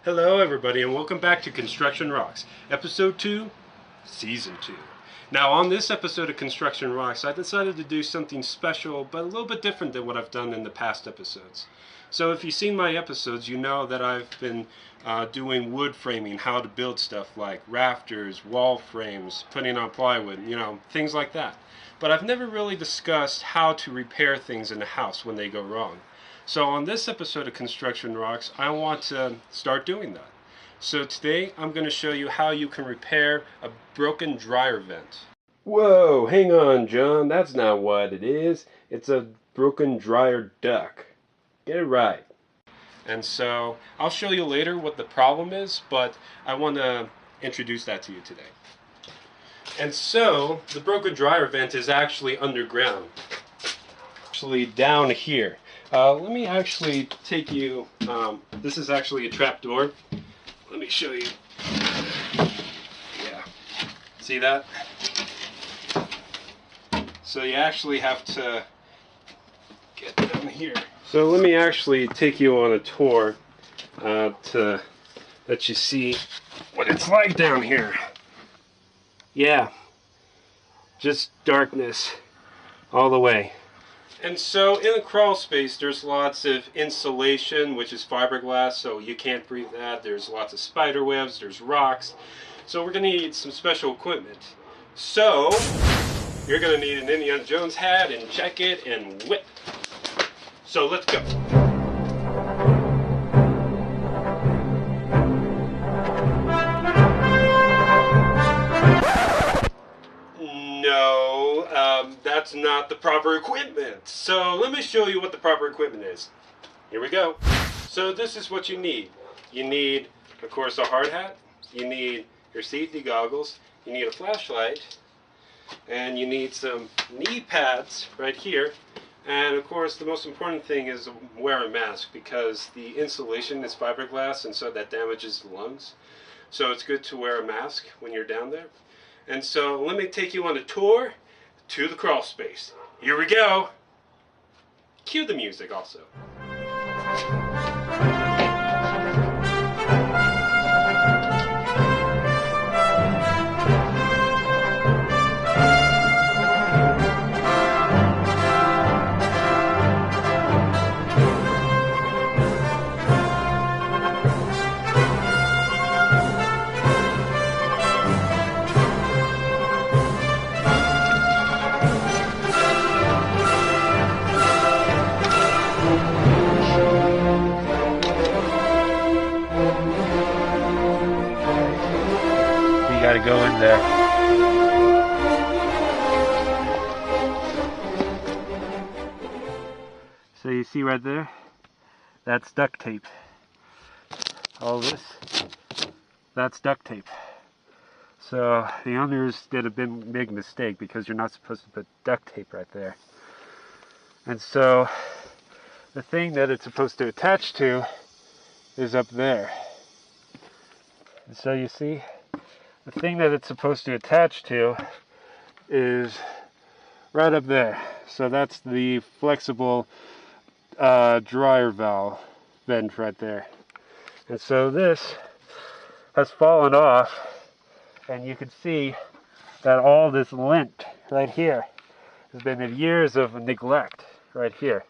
Hello everybody and welcome back to Construction Rocks, Episode 2, Season 2. Now on this episode of Construction Rocks, I decided to do something special but a little bit different than what I've done in the past episodes. So if you've seen my episodes, you know that I've been doing wood framing, how to build stuff like rafters, wall frames, putting on plywood, things like that. But I've never really discussed how to repair things in a house when they go wrong. So on this episode of Construction Rocks, I want to start doing that. So today I'm going to show you how you can repair a broken dryer vent. Whoa, hang on John, that's not what it is. It's a broken dryer duct. Get it right. And so I'll show you later what the problem is, but I want to introduce that to you today. And so the broken dryer vent is actually underground. Actually down here. Let me actually take you, this is actually a trap door. Let me show you. Yeah, see that? So you actually have to get down here. So let me actually take you on a tour to let you see what it's like down here. Yeah, just darkness all the way. And so in the crawl space there's lots of insulation, which is fiberglass, so you can't breathe that. There's lots of spider webs, there's rocks. So we're going to need some special equipment. So you're going to need an Indiana Jones hat and jacket and whip. So let's go. That's not the proper equipment. So let me show you what the proper equipment is. Here we go. So this is what you need. You need, of course, a hard hat. You need your safety goggles. You need a flashlight. And you need some knee pads right here. And of course, the most important thing is wear a mask because the insulation is fiberglass and so that damages the lungs. So it's good to wear a mask when you're down there. And so let me take you on a tour to the crawl space. Here we go. Cue the music also. Gotta go in there. So you see right there, that's duct tape. All this, that's duct tape. So the owners did a big mistake because you're not supposed to put duct tape right there. And so the thing that it's supposed to attach to is up there. And so you see, the thing that it's supposed to attach to is right up there. So that's the flexible dryer valve vent right there. And so this has fallen off, and you can see that all this lint right here has been in years of neglect right here.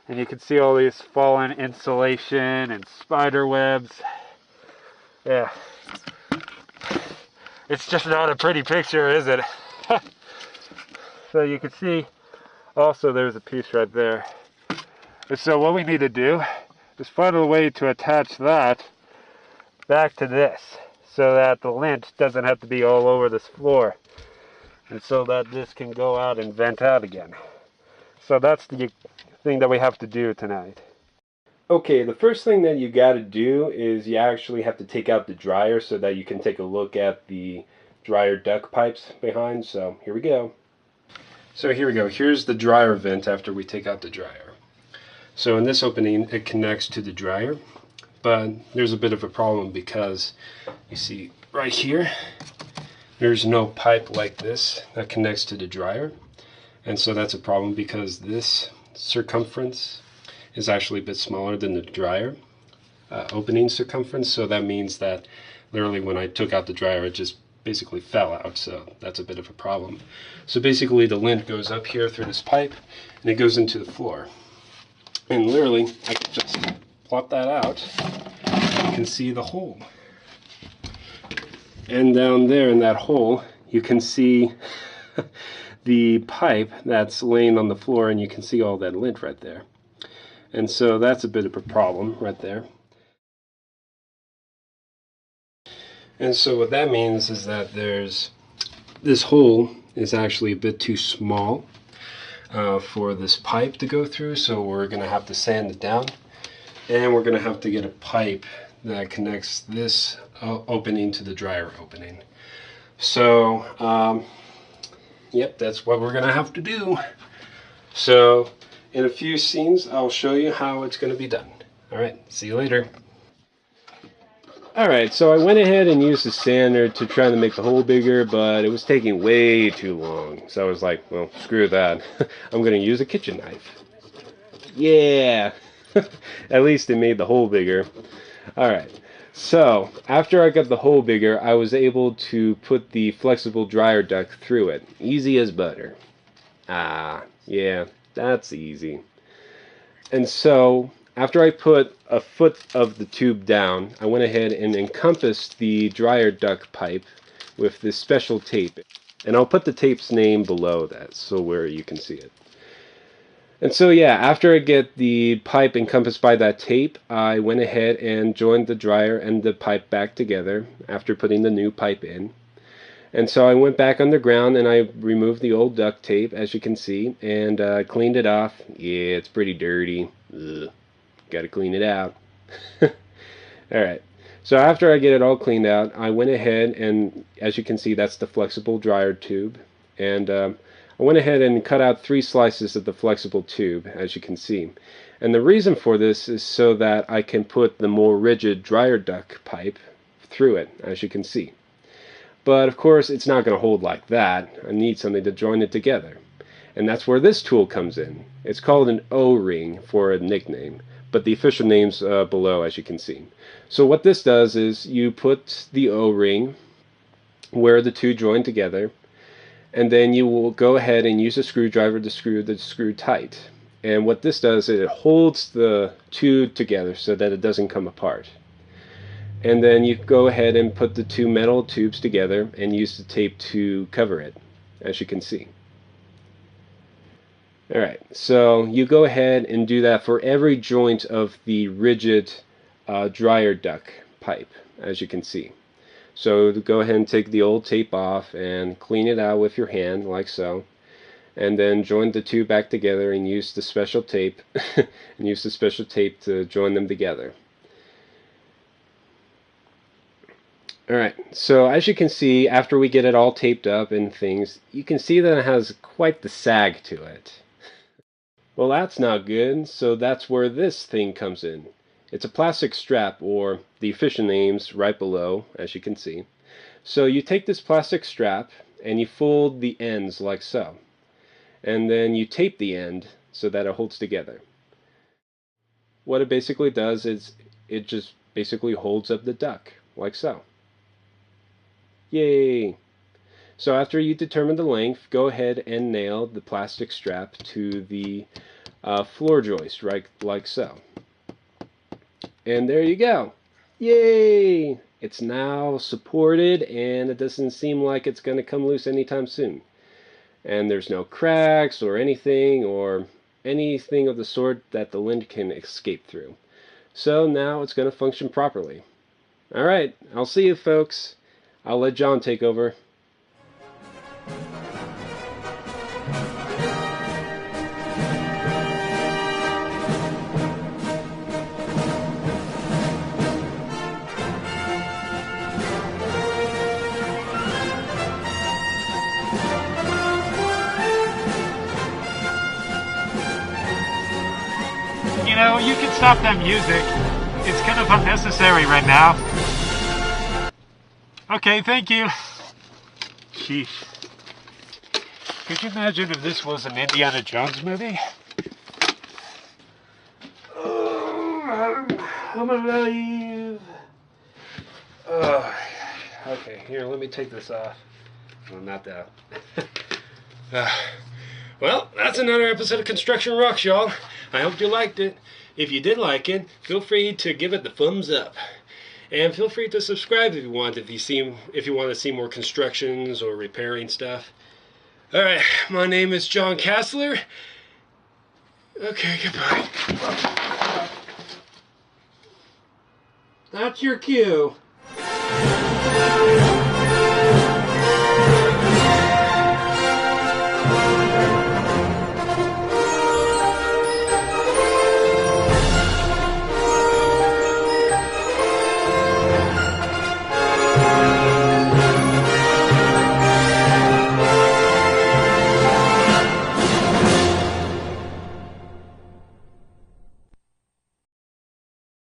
And you can see all these fallen insulation and spider webs. Yeah. It's just not a pretty picture, is it? So you can see also there's a piece right there. And so what we need to do is find a way to attach that back to this so that the lint doesn't have to be all over this floor. And so that this can go out and vent out again. So that's the thing that we have to do tonight. Okay, the first thing that you got to do is you actually have to take out the dryer so that you can take a look at the dryer duct pipes behind. So here we go. So here we go. Here's the dryer vent after we take out the dryer. So in this opening it connects to the dryer, but there's a bit of a problem because you see right here there's no pipe like this that connects to the dryer. And so that's a problem because this circumference is actually a bit smaller than the dryer. opening circumference, so that means that literally when I took out the dryer it just basically fell out, so that's a bit of a problem. So basically the lint goes up here through this pipe and it goes into the floor. And literally I can just plop that out. You can see the hole. And down there in that hole you can see the pipe that's laying on the floor, and you can see all that lint right there. And so that's a bit of a problem right there. And so what that means is that this hole is actually a bit too small for this pipe to go through, so we're going to have to sand it down, and we're going to have to get a pipe that connects this opening to the dryer opening. So yep, that's what we're going to have to do. So in a few scenes I'll show you how it's going to be done. Alright, see you later. Alright, so I went ahead and used the sander to try to make the hole bigger, but it was taking way too long. So I was like, well, screw that. I'm going to use a kitchen knife. Yeah! At least it made the hole bigger. Alright, so after I got the hole bigger, I was able to put the flexible dryer duct through it. Easy as butter. Ah, yeah, that's easy. And so after I put a foot of the tube down, I went ahead and encompassed the dryer duct pipe with this special tape. And I'll put the tape's name below that so where you can see it. And so yeah, after I get the pipe encompassed by that tape, I went ahead and joined the dryer and the pipe back together after putting the new pipe in. And so I went back underground and I removed the old duct tape, as you can see, and cleaned it off. Yeah, it's pretty dirty. Ugh. Gotta clean it out. Alright, so after I get it all cleaned out, I went ahead and, as you can see, that's the flexible dryer tube. And I went ahead and cut out 3 slices of the flexible tube, as you can see. And the reason for this is so that I can put the more rigid dryer duct pipe through it, as you can see. But of course it's not going to hold like that. I need something to join it together. And that's where this tool comes in. It's called an O-ring for a nickname, but the official name's below, as you can see. So what this does is you put the O-ring where the two join together, and then you will go ahead and use a screwdriver to screw the screw tight. And what this does is it holds the two together so that it doesn't come apart. And then you go ahead and put the 2 metal tubes together and use the tape to cover it, as you can see. Alright, so you go ahead and do that for every joint of the rigid dryer duct pipe, as you can see. So go ahead and take the old tape off and clean it out with your hand, like so. And then join the two back together and use the special tape to join them together. Alright, so as you can see, after we get it all taped up and things, you can see that it has quite the sag to it. Well, that's not good, so that's where this thing comes in. It's a plastic strap, or the official name's right below, as you can see. So you take this plastic strap and you fold the ends like so. And then you tape the end so that it holds together. What it basically does is it just basically holds up the duct, like so. Yay! So after you determine the length, go ahead and nail the plastic strap to the floor joist, right, like so. And there you go. Yay! It's now supported and it doesn't seem like it's going to come loose anytime soon. And there's no cracks or anything of the sort that the lint can escape through. So now it's going to function properly. Alright, I'll see you folks. I'll let John take over. You know, you can stop that music. It's kind of unnecessary right now. Okay, thank you. Sheesh. Could you imagine if this was an Indiana Jones movie? I'm alive. Okay, here, let me take this off. Well, not that. Well, that's another episode of Construction Rocks, y'all. I hope you liked it. If you did like it, feel free to give it the thumbs up. And feel free to subscribe if you want, if you want to see more constructions or repairing stuff. Alright, my name is John Cassler. Okay, goodbye. That's your cue.